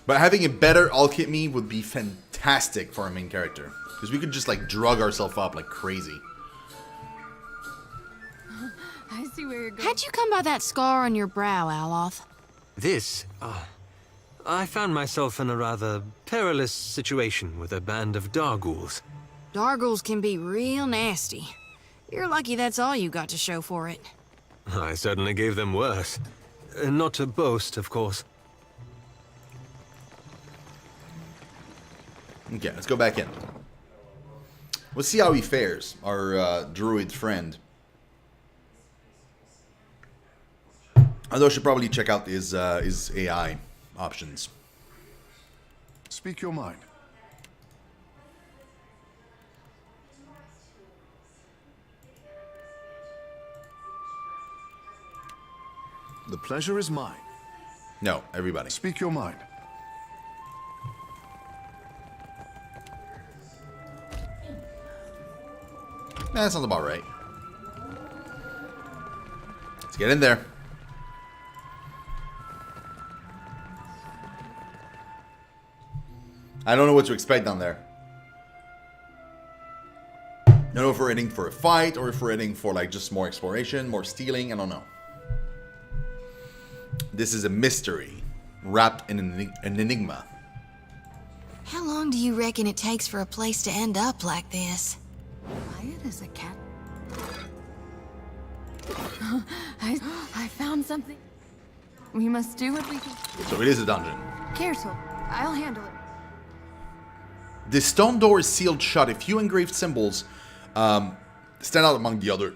But having a better alchemy would be fantastic for our main character. Because we could just like drug ourselves up like crazy. I see where you're going. How'd you come by that scar on your brow, Aloth? This? I found myself in a rather perilous situation with a band of Darghouls. Dargles can be real nasty. You're lucky that's all you got to show for it. I certainly gave them worse. Not to boast, of course. Okay, let's go back in. We'll see how he fares, our druid friend. Although I should probably check out his AI options. Speak your mind. The pleasure is mine. No, everybody. Speak your mind. That sounds about right. Let's get in there. I don't know what to expect down there. I don't know if we're heading for a fight or if we're heading for like just more exploration, more stealing. I don't know. This is a mystery wrapped in an enigma. How long do you reckon it takes for a place to end up like this? Quiet as a cat. I found something. We must do what we can. So it is a dungeon. Careful. I'll handle it. The stone door is sealed shut. A few engraved symbols stand out among the other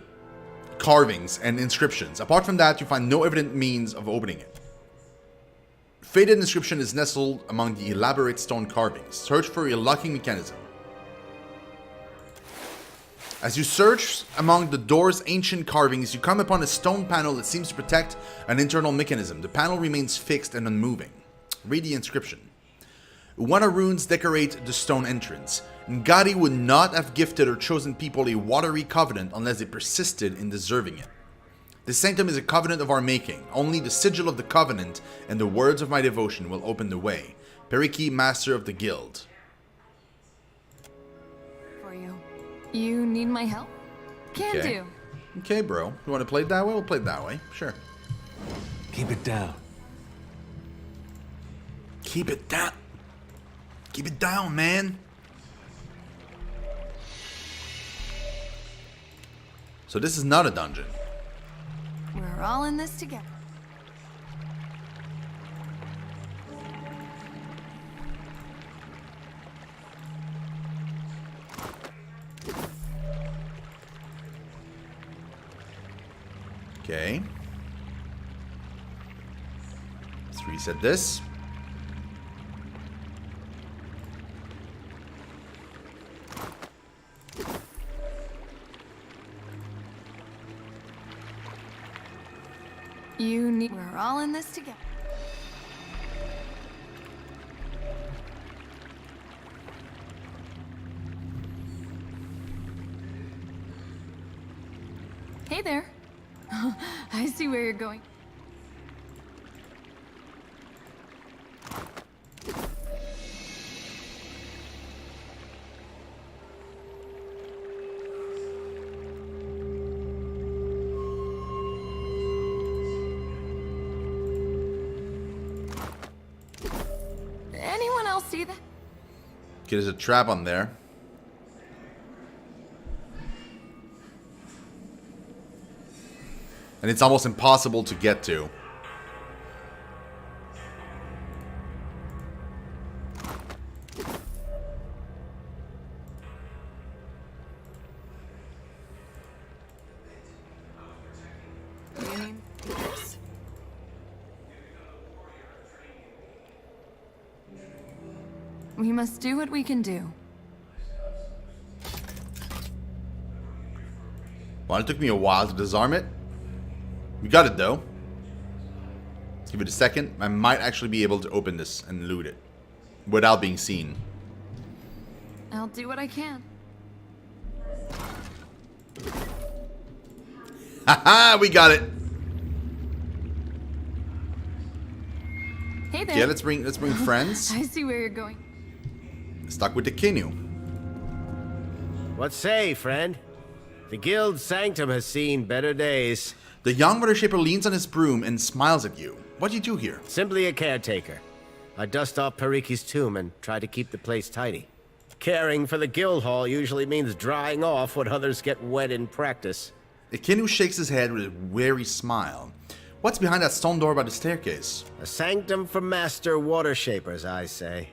carvings and inscriptions. Apart from that, you find no evident means of opening it. Faded inscription is nestled among the elaborate stone carvings. Search for a locking mechanism. As you search among the door's ancient carvings, you come upon a stone panel that seems to protect an internal mechanism. The panel remains fixed and unmoving. Read the inscription. Wana runes decorate the stone entrance. Ngadi would not have gifted or chosen people a watery covenant unless they persisted in deserving it. The sanctum is a covenant of our making. Only the sigil of the covenant and the words of my devotion will open the way. Periki, master of the guild. For you. You need my help? Can Okay. do. Okay, bro. You want to play it that way? We'll play it that way. Sure. Keep it down. Keep it down. Keep it down, man. So this is not a dungeon. We're all in this together. Okay. Let's reset this. You need. We're all in this together. Hey there. I see where you're going. Anyone else see that? Okay, there's a trap on there. And it's almost impossible to get to. You mean this? We must do what we can do. Well, it took me a while to disarm it. We got it though. Let's give it a second. I might actually be able to open this and loot it without being seen. I'll do what I can. Haha, we got it. Hey there. Okay, let's bring friends. I see where you're going. Stuck with the Kinu. What say, friend? The guild's sanctum has seen better days. The young Water Shaper leans on his broom and smiles at you. What do you do here? Simply a caretaker. I dust off Pariki's tomb and try to keep the place tidy. Caring for the guild hall usually means drying off when others get wet in practice. The Kinu shakes his head with a weary smile. What's behind that stone door by the staircase? A sanctum for master water shapers, I say.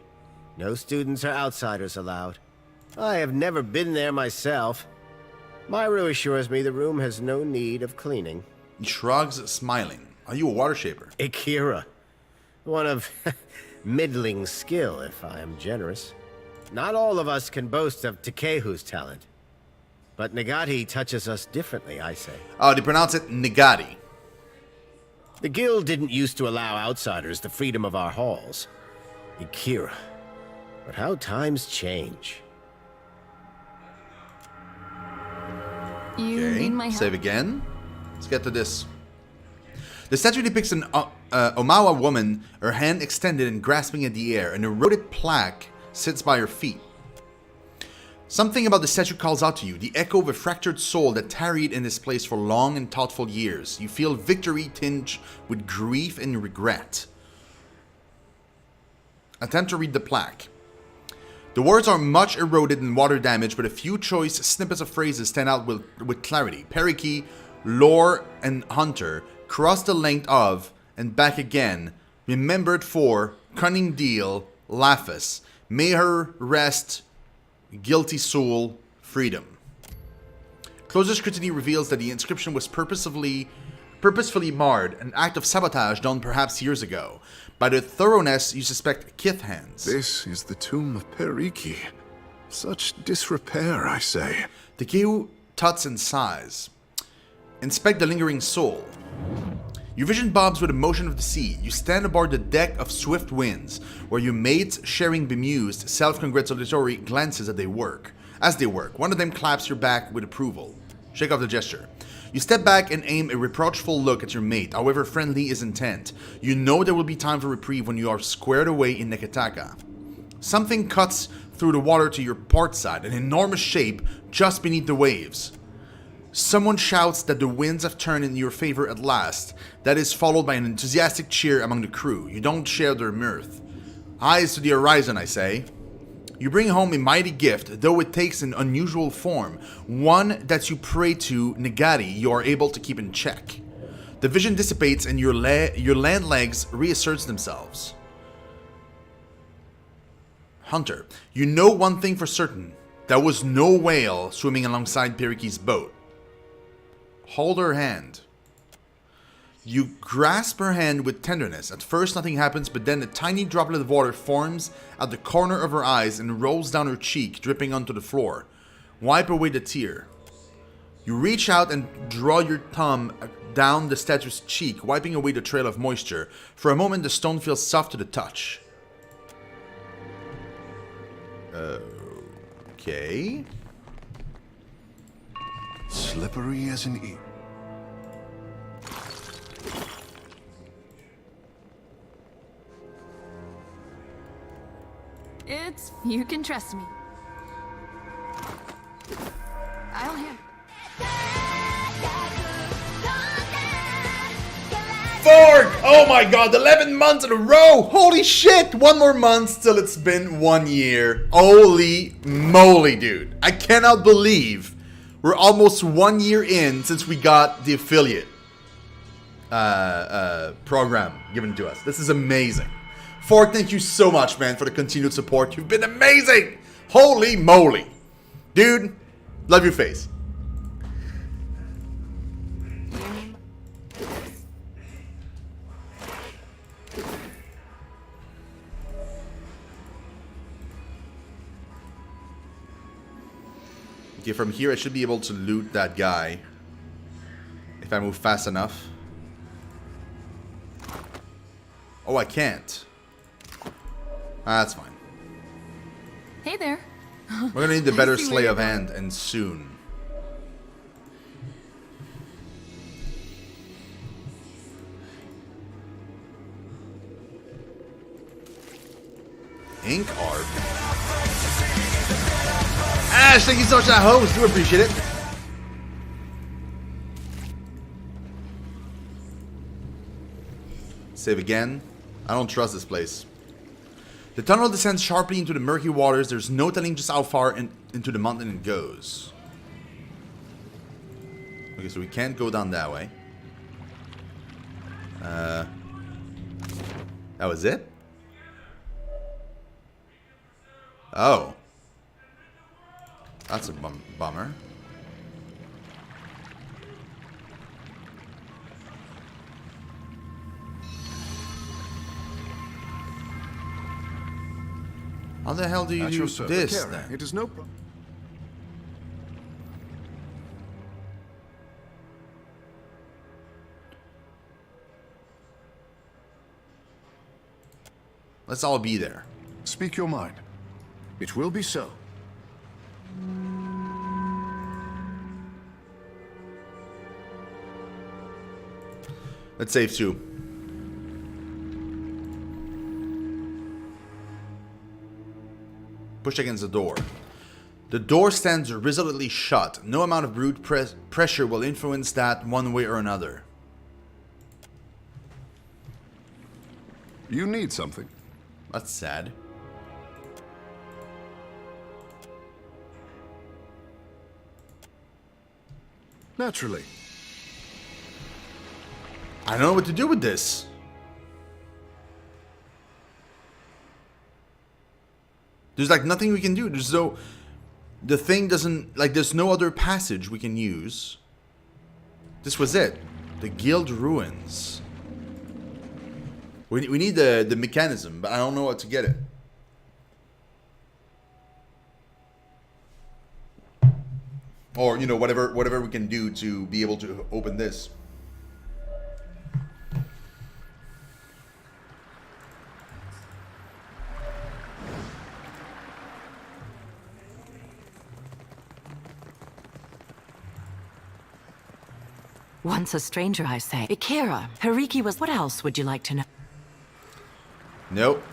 No students or outsiders allowed. I have never been there myself. Myru assures me the room has no need of cleaning. He shrugs, smiling. Are you a Water Shaper? Akira. One of middling skill, if I am generous. Not all of us can boast of Takehu's talent. But Nagati touches us differently, I say. Oh, they pronounce it Nagati. The guild didn't used to allow outsiders the freedom of our halls. Akira. But how times change. You need my help? Save again. Let's get to this. The statue depicts an Omawa woman, her hand extended and grasping at the air. An eroded plaque sits by her feet. Something about the statue calls out to you, the echo of a fractured soul that tarried in this place for long and thoughtful years. You feel victory tinged with grief and regret. Attempt to read the plaque. The words are much eroded and water damaged, but a few choice snippets of phrases stand out with clarity. Periki, Lore, and Hunter cross the length of and back again. Remembered for cunning deal, Laphus. May her rest, guilty soul, freedom. Closer scrutiny reveals that the inscription was purposefully marred, an act of sabotage done perhaps years ago. By the thoroughness, you suspect Kith hands. This is the tomb of Periki. Such disrepair, I say. Takehu tuts and sighs. Inspect the lingering soul. Your vision bobs with the motion of the sea. You stand aboard the deck of swift winds, where your mates, sharing bemused, self-congratulatory glances as they work. One of them claps your back with approval. Shake off the gesture. You step back and aim a reproachful look at your mate, however friendly is intent. You know there will be time for reprieve when you are squared away in Neketaka. Something cuts through the water to your port side, an enormous shape just beneath the waves. Someone shouts that the winds have turned in your favor at last. That is followed by an enthusiastic cheer among the crew. You don't share their mirth. Eyes to the horizon, I say. You bring home a mighty gift, though it takes an unusual form. One that you pray to Nagati you are able to keep in check. The vision dissipates and your land legs reasserts themselves. Hunter, you know one thing for certain. There was no whale swimming alongside Periki's boat. Hold her hand. You grasp her hand with tenderness. At first nothing happens, but then a tiny droplet of water forms at the corner of her eyes and rolls down her cheek, dripping onto the floor. Wipe away the tear. You reach out and draw your thumb down the statue's cheek, wiping away the trail of moisture. For a moment the stone feels soft to the touch. Okay. Slippery as an eel. You can trust me. I'll handle. Fork! Oh my god, 11 months in a row! Holy shit! One more month till it's been 1 year. Holy moly, dude. I cannot believe we're almost 1 year in since we got the affiliate program given to us. This is amazing. Fork, thank you so much, man, for the continued support. You've been amazing! Holy moly. Dude, love your face. Okay, from here I should be able to loot that guy if I move fast enough. Oh, I can't. That's fine. Hey there. We're gonna need the better see where slay you're of going. hand, and soon. Ink art. Ash, thank you so much for that host. Do appreciate it. Save again. I don't trust this place. The tunnel descends sharply into the murky waters. There's no telling just how far into the mountain it goes. Okay, so we can't go down that way. That was it? Oh. That's a bummer. How the hell do you do this then? It is no problem. Let's all be there. Speak your mind. It will be so. Let's save too. Push against the door. The door stands resolutely shut. No amount of brute pressure will influence that one way or another. You need something. That's sad. Naturally. I don't know what to do with this. There's like nothing we can do. There's no... The thing doesn't... Like there's no other passage we can use. This was it. The guild ruins. We need the mechanism, but I don't know how to get it. Or, you know, whatever we can do to be able to open this. Once a stranger, I say. Ikera, Hariki was... What else would you like to know? Nope.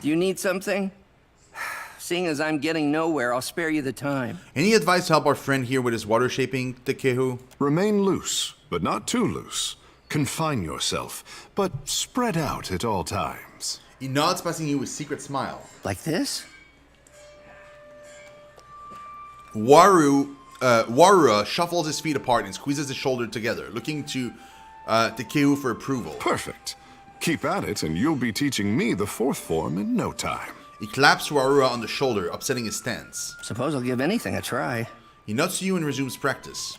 Do you need something? Seeing as I'm getting nowhere, I'll spare you the time. Any advice to help our friend here with his water shaping, Takehu? Remain loose, but not too loose. Confine yourself, but spread out at all times. He nods, passing you a secret smile. Like this? Warura shuffles his feet apart and squeezes his shoulder together, looking to Takehu for approval. Perfect. Keep at it, and you'll be teaching me the fourth form in no time. He claps Warura on the shoulder, upsetting his stance. Suppose I'll give anything a try. He nods to you and resumes practice.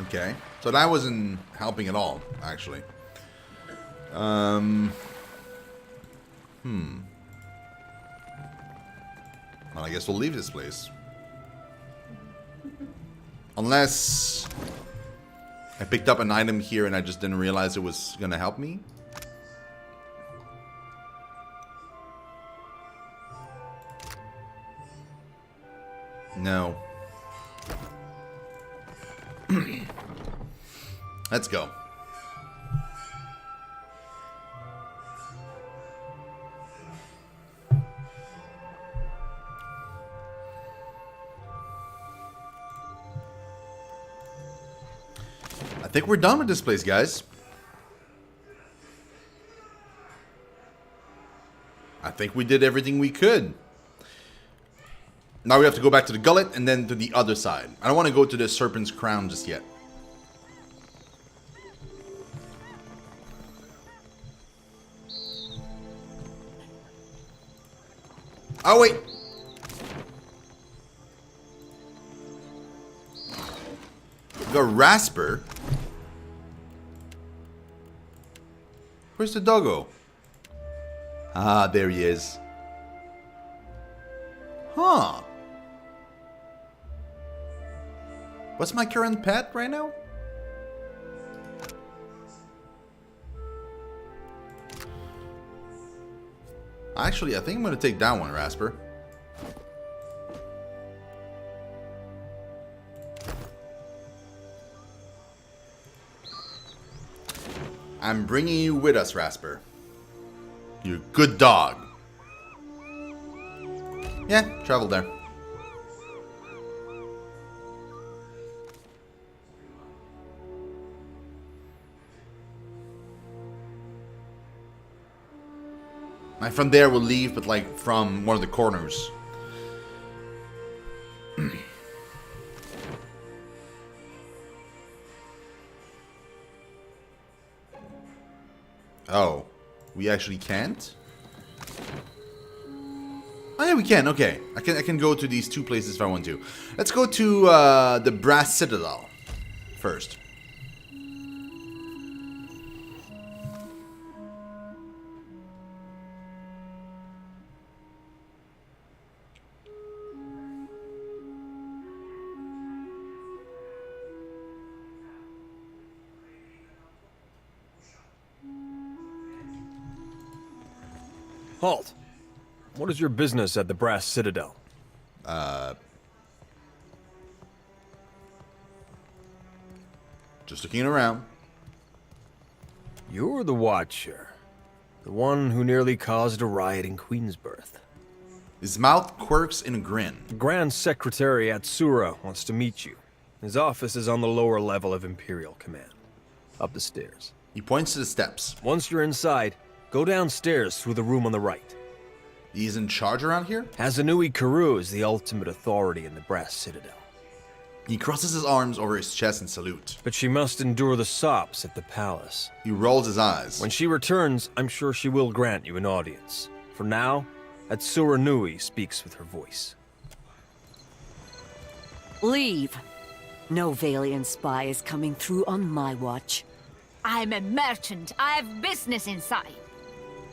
Okay, so that wasn't helping at all, actually. Well, I guess we'll leave this place. Unless I picked up an item here and I just didn't realize it was gonna help me. No. Let's go. I think we're done with this place, guys. I think we did everything we could. Now we have to go back to the gullet and then to the other side. I don't want to go to the Serpent's Crown just yet. Oh, wait. The Rasper. Where's the doggo? Ah, there he is. Huh. What's my current pet right now? Actually, I think I'm going to take that one, Rasper. I'm bringing you with us, Rasper. You're a good dog. Yeah, travel there. Like from there we'll leave, but like from one of the corners. Oh, we actually can't? Oh yeah, we can. Okay, I can go to these two places if I want to. Let's go to the Brass Citadel first. Halt! What is your business at the Brass Citadel? Just looking around. You're the Watcher. The one who nearly caused a riot in Queensbirth. His mouth quirks in a grin. The Grand Secretary Atsura wants to meet you. His office is on the lower level of Imperial Command. Up the stairs. He points to the steps. Once you're inside, go downstairs through the room on the right. He's in charge around here? Hazanui Karu is the ultimate authority in the Brass Citadel. He crosses his arms over his chest and salute. But she must endure the sops at the palace. He rolls his eyes. When she returns, I'm sure she will grant you an audience. For now, Atsura Nui speaks with her voice. Leave. No Valiant spy is coming through on my watch. I'm a merchant. I have business inside.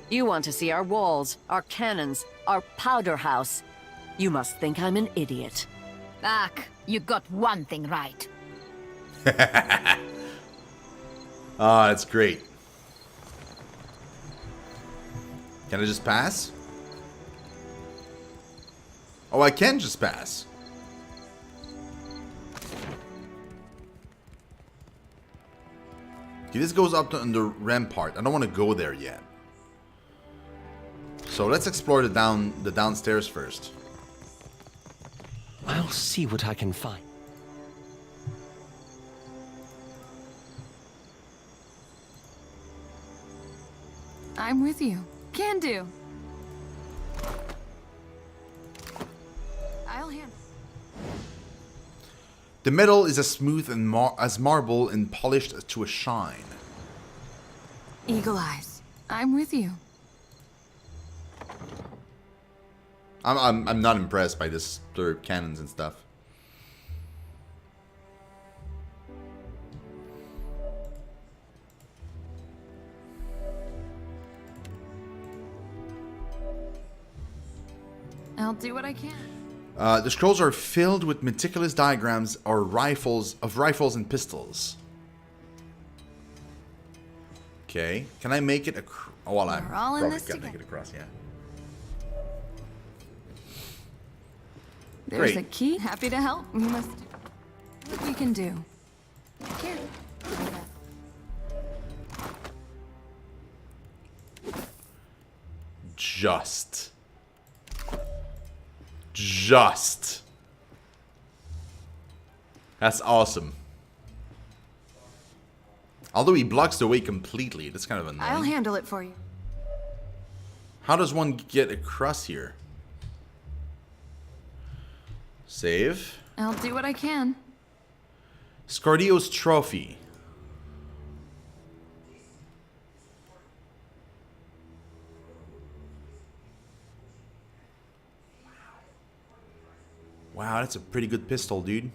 You want to see our walls, our cannons, our powder house. You must think I'm an idiot. Ak, you got one thing right. Ah, that's great. Can I just pass? Oh, I can just pass. Okay, this goes up to the rampart. I don't want to go there yet. So let's explore the downstairs first. I'll see what I can find. I'm with you. Can do. I'll handle. The metal is as smooth and as marble and polished to a shine. Eagle eyes. I'm with you. I'm not impressed by this their cannons and stuff. I'll do what I can. The scrolls are filled with meticulous diagrams or rifles and pistols. Okay, can I make it across? Oh, well, I We're all in probably this can't make together. it across. Yeah. There's Great. a key. Happy to help. We must do what we can do. Here. Just. That's awesome. Although he blocks the way completely, that's kind of annoying. I'll handle it for you. How does one get across here? Save. I'll do what I can. Scardio's trophy. Wow, that's a pretty good pistol, dude.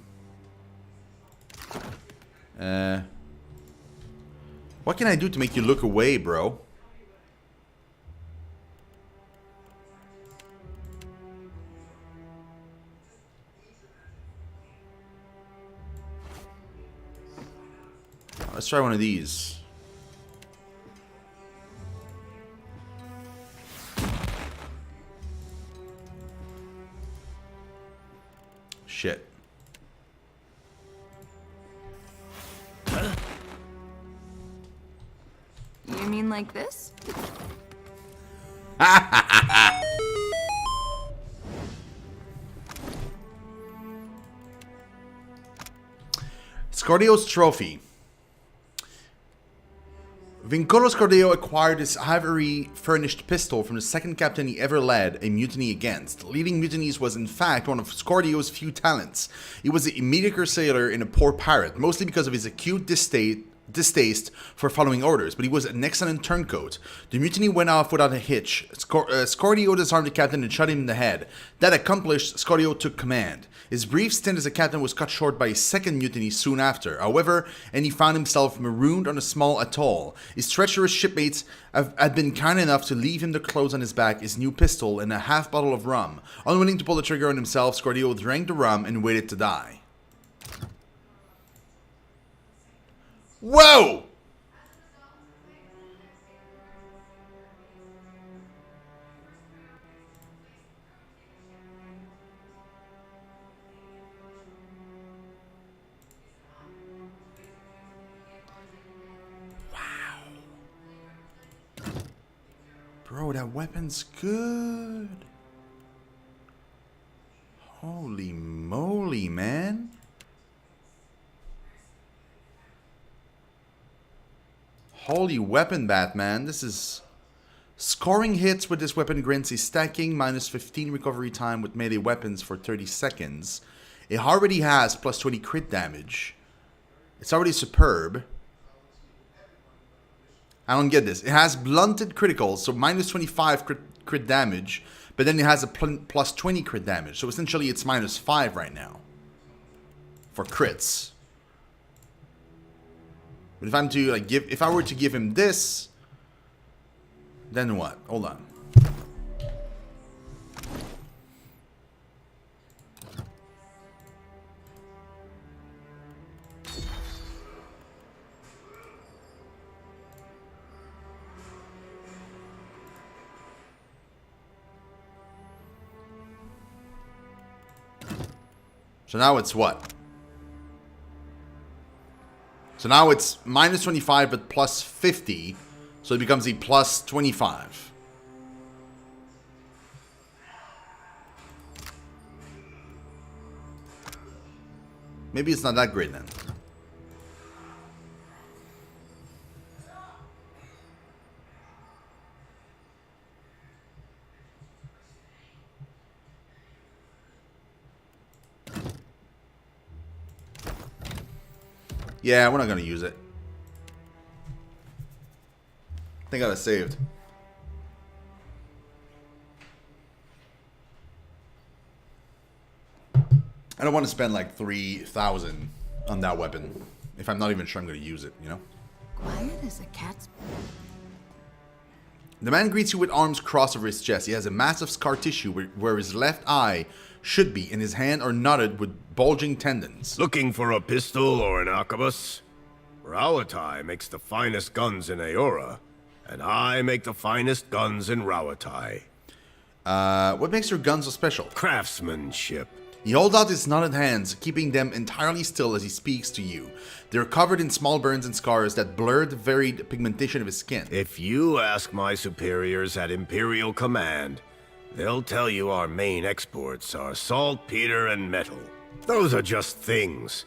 What can I do to make you look away, bro? Let's try one of these. Shit. You mean like this? Scordio's trophy. Vincolo Scordio acquired this ivory-furnished pistol from the second captain he ever led a mutiny against. Leading mutinies was in fact one of Scordio's few talents. He was a mediocre sailor and a poor pirate, mostly because of his acute distaste for following orders, but he was an excellent turncoat. The mutiny went off without a hitch. Scordio disarmed the captain and shot him in the head. That accomplished, Scordio took command. His brief stint as a captain was cut short by a second mutiny soon after, however, and he found himself marooned on a small atoll. His treacherous shipmates had been kind enough to leave him the clothes on his back, his new pistol, and a half bottle of rum. Unwilling to pull the trigger on himself, Scordio drank the rum and waited to die. Whoa! Bro, that weapon's good. Holy moly, man. Holy weapon, Batman. This is... Scoring hits with this weapon grants a stacking minus 15 recovery time with melee weapons for 30 seconds. It already has plus 20 crit damage. It's already superb. I don't get this. It has blunted criticals, so minus 25 crit damage, but then it has a plus 20 crit damage. So essentially it's minus 5 right now for crits. But if I'm to like if I were to give him this, then what? Hold on. So now it's what? So now it's minus 25 but plus 50. So it becomes a plus 25. Maybe it's not that great then. Yeah, we're not gonna use it. I think I got it saved. I don't want to spend like 3,000 on that weapon if I'm not even sure I'm gonna use it, you know? Quiet as a cat's... The man greets you with arms crossed over his chest. He has a massive scar tissue where his left eye should be, and his hand are knotted with bulging tendons. Looking for a pistol or an arquebus? Rawatai makes the finest guns in Aora, and I make the finest guns in Rawatai. What makes your guns so special? Craftsmanship. He holds out his knotted hands, keeping them entirely still as he speaks to you. They're covered in small burns and scars that blur the varied pigmentation of his skin. If you ask my superiors at Imperial Command, they'll tell you our main exports are saltpeter and metal. Those are just things.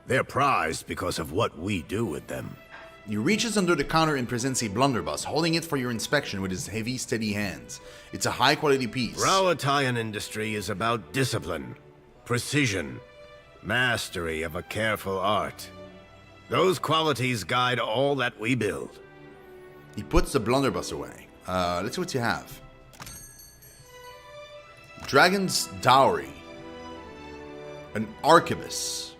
They're prized because of what we do with them. He reaches under the counter and presents a blunderbuss, holding it for your inspection with his heavy, steady hands. It's a high-quality piece. Rawataian industry is about discipline, precision, mastery of a careful art. Those qualities guide all that we build. He puts the blunderbuss away. Let's see what you have. Dragon's Dowry. An arquebus.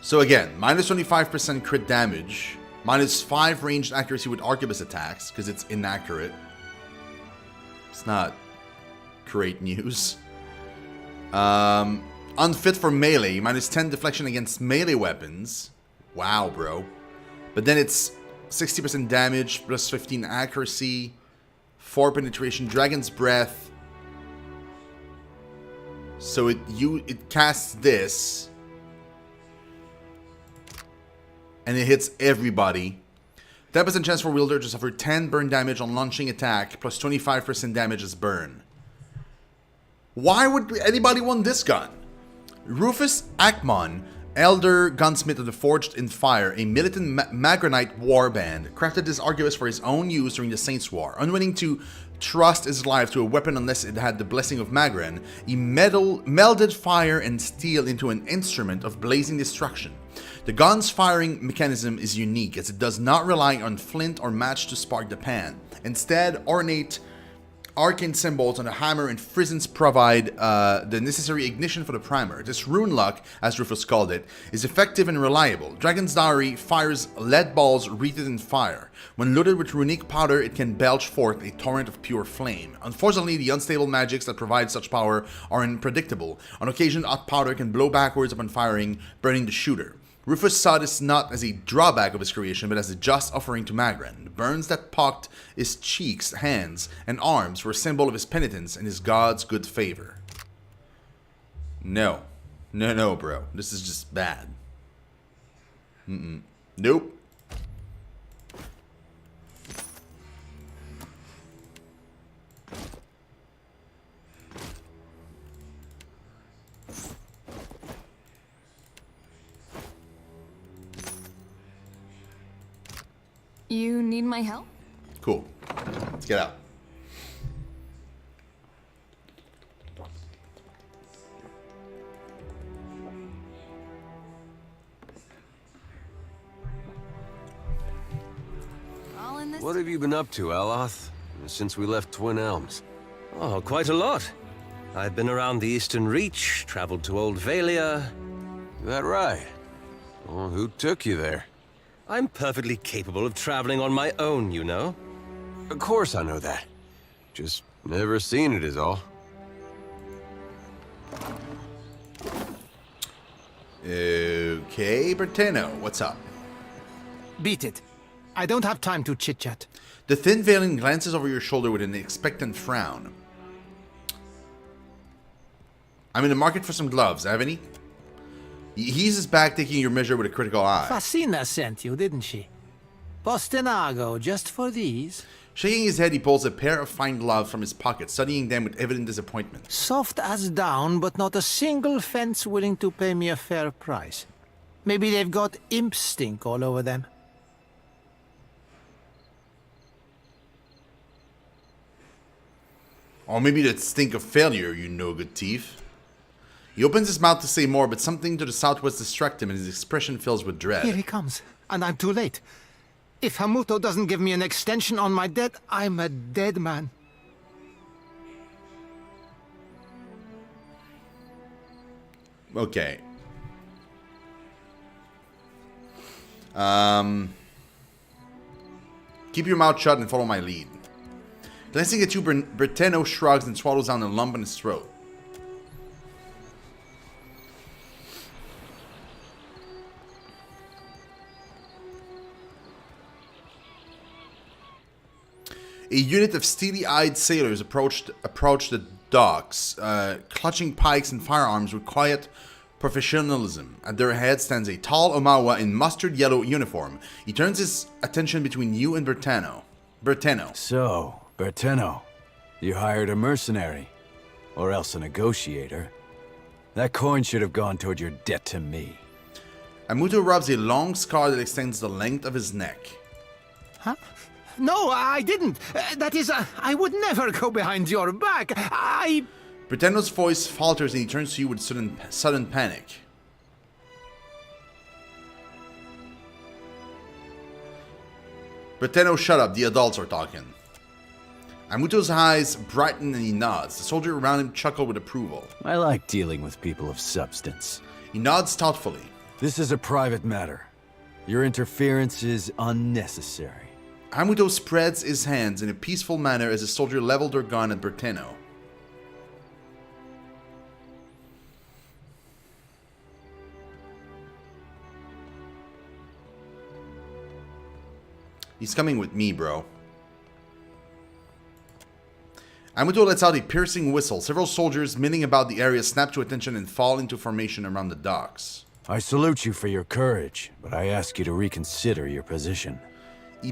So again, minus 25% crit damage, minus 5 ranged accuracy with arquebus attacks, because it's inaccurate. It's not great news. Unfit for melee, minus 10 deflection against melee weapons. Wow, bro. But then it's 60% damage, plus 15 accuracy, 4 penetration, Dragon's Breath. So it casts this, and it hits everybody. 10% chance for wielder to suffer 10 burn damage on launching attack, plus 25% damage as burn. Why would anybody want this gun? Rufus Ackmon, Elder Gunsmith of the Forged in Fire, a militant Magranite warband, crafted this arquebus for his own use during the Saints' War. Unwilling to trust his life to a weapon unless it had the blessing of Magran, he melded fire and steel into an instrument of blazing destruction. The gun's firing mechanism is unique, as it does not rely on flint or match to spark the pan. Instead, ornate arcane symbols on the hammer and frisons provide the necessary ignition for the primer. This rune luck, as Rufus called it, is effective and reliable. Dragon's Dowry fires lead balls wreathed in fire. When loaded with runic powder, it can belch forth a torrent of pure flame. Unfortunately, the unstable magics that provide such power are unpredictable. On occasion, hot powder can blow backwards upon firing, burning the shooter. Rufus saw this not as a drawback of his creation, but as a just offering to Magran. The burns that pocked his cheeks, hands, and arms were a symbol of his penitence and his god's good favor. No. No, bro. This is just bad. Nope. You need my help? Cool. Let's get out. All in this? What have you been up to, Aloth, since we left Twin Elms? Oh, quite a lot. I've been around the Eastern Reach, traveled to Old Valia. Is that right? Well, who took you there? I'm perfectly capable of traveling on my own, you know. Of course I know that. Just never seen it is all. Okay, Berteno, what's up? Beat it. I don't have time to chit-chat. The thin veiling glances over your shoulder with an expectant frown. I'm in the market for some gloves. Have any? He eases back, taking your measure with a critical eye. Fascina sent you, didn't she? Postinago, just for these? Shaking his head, he pulls a pair of fine gloves from his pocket, studying them with evident disappointment. Soft as down, but not a single fence willing to pay me a fair price. Maybe they've got imp stink all over them. Or maybe that stink of failure, you no-good thief. He opens his mouth to say more, but something to the southwest distracts him and his expression fills with dread. Here he comes, and I'm too late. If Hamuto doesn't give me an extension on my debt, I'm a dead man. Okay. Keep your mouth shut and follow my lead. Glancing at you, Berteno shrugs and swallows down a lump in his throat. A unit of steely-eyed sailors approached the docks, clutching pikes and firearms with quiet professionalism. At their head stands a tall Omawa in mustard yellow uniform. He turns his attention between you and Berteno. So, Berteno, you hired a mercenary, or else a negotiator. That coin should have gone toward your debt to me. Amuto rubs a long scar that extends the length of his neck. Huh? No, I didn't. That is, I would never go behind your back. Berteno's voice falters and he turns to you with sudden panic. Berteno, shut up. The adults are talking. Amuto's eyes brighten and he nods. The soldier around him chuckle with approval. I like dealing with people of substance. He nods thoughtfully. This is a private matter. Your interference is unnecessary. Amuto spreads his hands in a peaceful manner as the soldier leveled their gun at Berteno. He's coming with me, bro. Amuto lets out a piercing whistle. Several soldiers milling about the area snap to attention and fall into formation around the docks. I salute you for your courage, but I ask you to reconsider your position. He